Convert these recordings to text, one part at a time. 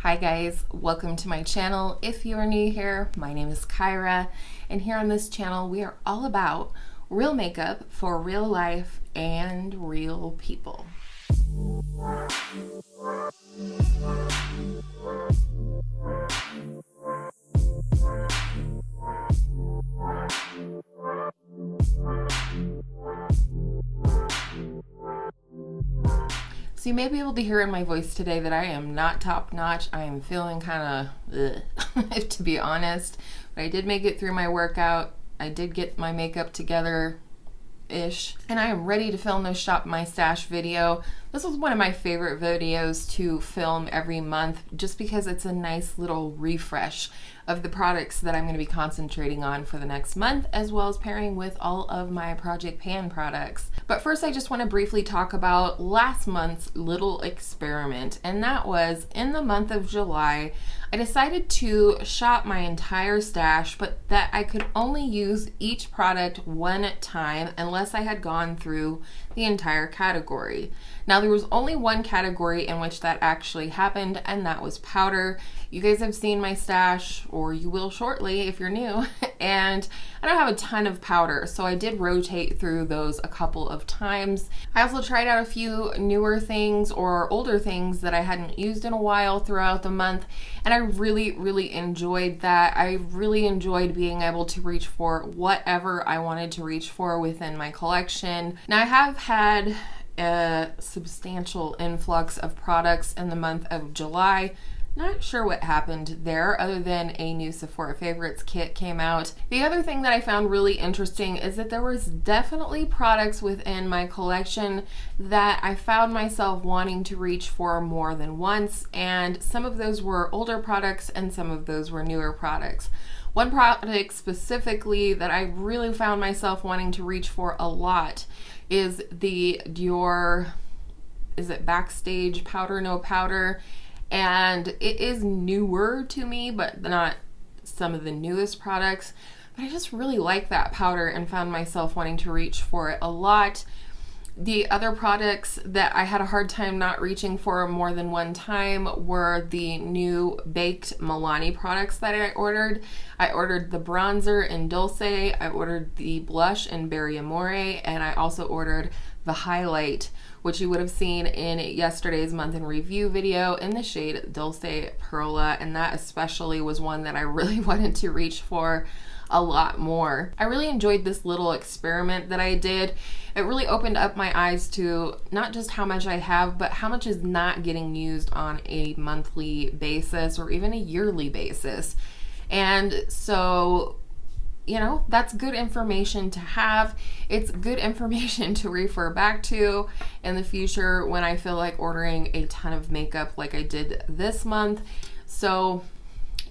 Hi guys, welcome to my channel. If you are new here, my name is Kyra, and here on this channel we are all about real makeup for real life and real people. So you may be able to hear in my voice today that I am not top notch. I am feeling kind of to be honest, but I did make it through my workout. I did get my makeup together ish, and I am ready to film this Shop My Stash video. This was one of my favorite videos to film every month just because it's a nice little refresh of the products that I'm going to be concentrating on for the next month, as well as pairing with all of my Project Pan products. But first I just want to briefly talk about last month's little experiment, and that was in the month of July. I decided to shop my entire stash, but that I could only use each product one time unless I had gone through the entire category. Now there was only one category in which that actually happened, and that was powder. You guys have seen my stash, or you will shortly if you're new, and I don't have a ton of powder, so I did rotate through those a couple of times. I also tried out a few newer things or older things that I hadn't used in a while throughout the month, and I really enjoyed that. I really enjoyed being able to reach for whatever I wanted to reach for within my collection. Now I have had a substantial influx of products in the month of July. Not sure what happened there other than a new Sephora Favorites kit came out. The other thing that I found really interesting is that there was definitely products within my collection that I found myself wanting to reach for more than once, and some of those were older products and some of those were newer products. One product specifically that I really found myself wanting to reach for a lot is the Dior, is it Backstage Powder No Powder? And it is newer to me, but not some of the newest products. But I just really like that powder and found myself wanting to reach for it a lot. The other products that I had a hard time not reaching for more than one time were the new Baked Milani products that I ordered. I ordered the bronzer in Dulce, I ordered the blush in Berry Amore, and I also ordered the highlight, which you would have seen in yesterday's month in review video in the shade Dulce Perla, and that especially was one that I really wanted to reach for a lot more. I really enjoyed this little experiment that I did. It really opened up my eyes to not just how much I have, but how much is not getting used on a monthly basis or even a yearly basis. And so, you know, that's good information to have. It's good information to refer back to in the future when I feel like ordering a ton of makeup like I did this month. So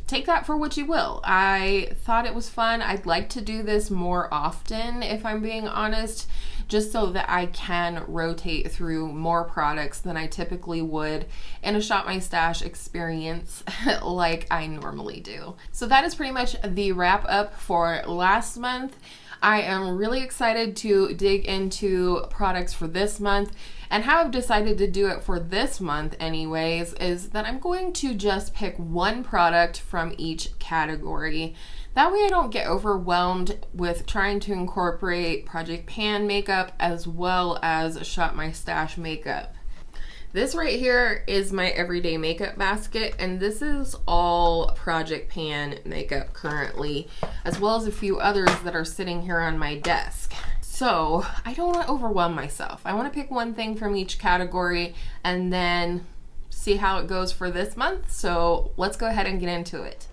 take that for what you will. I thought it was fun. I'd like to do this more often, if I'm being honest, just so that I can rotate through more products than I typically would in a Shop My Stash experience like I normally do. So that is pretty much the wrap up for last month. I am really excited to dig into products for this month, and how I've decided to do it for this month anyways is that I'm going to just pick one product from each category. That way I don't get overwhelmed with trying to incorporate Project Pan makeup as well as Shop My Stash makeup. This right here is my everyday makeup basket, and this is all Project Pan makeup currently, as well as a few others that are sitting here on my desk. So I don't want to overwhelm myself. I want to pick one thing from each category and then see how it goes for this month. So let's go ahead and get into it.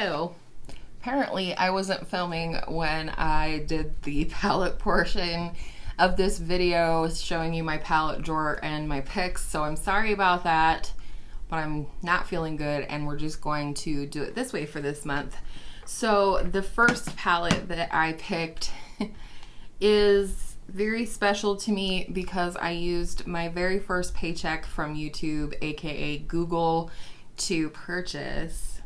So apparently I wasn't filming when I did the palette portion of this video showing you my palette drawer and my picks, so I'm sorry about that, but I'm not feeling good and we're just going to do it this way for this month. So the first palette that I picked is very special to me because I used my very first paycheck from YouTube, aka Google, to purchase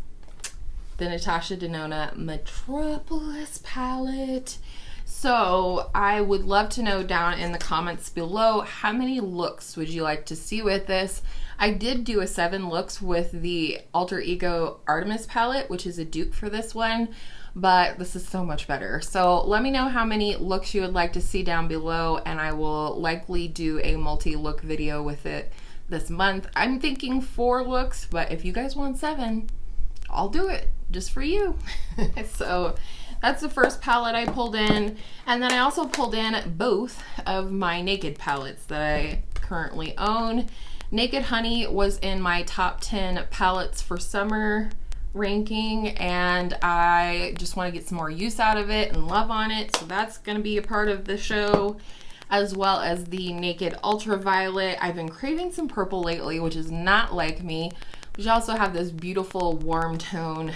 the Natasha Denona Metropolis palette. So I would love to know down in the comments below, how many looks would you like to see with this? I did do a 7 looks with the Alter Ego Artemis palette, which is a dupe for this one, but this is so much better. So let me know how many looks you would like to see down below, and I will likely do a multi-look video with it this month. I'm thinking 4 looks, but if you guys want 7, I'll do it just for you. So that's the first palette I pulled in, and then I also pulled in both of my Naked palettes that I currently own. Naked Honey was in my top 10 palettes for summer ranking, and I just want to get some more use out of it and love on it, so that's going to be a part of the show, as well as the Naked Ultraviolet. I've been craving some purple lately, which is not like me. We also have this beautiful warm tone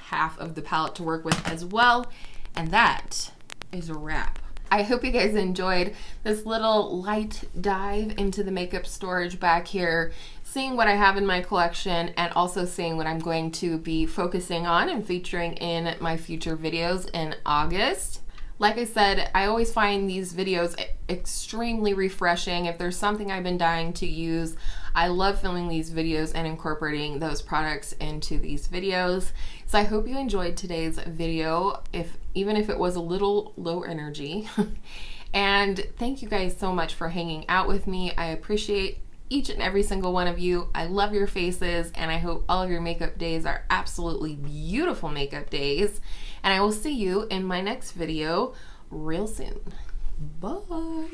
half of the palette to work with as well, and that is a wrap. I hope you guys enjoyed this little light dive into the makeup storage back here, seeing what I have in my collection and also seeing what I'm going to be focusing on and featuring in my future videos in August. Like I said, I always find these videos extremely refreshing. If there's something I've been dying to use, I love filming these videos and incorporating those products into these videos. So I hope you enjoyed today's video, even if it was a little low energy. And thank you guys so much for hanging out with me. I appreciate each and every single one of you. I love your faces, and I hope all of your makeup days are absolutely beautiful makeup days. And I will see you in my next video real soon. Bye.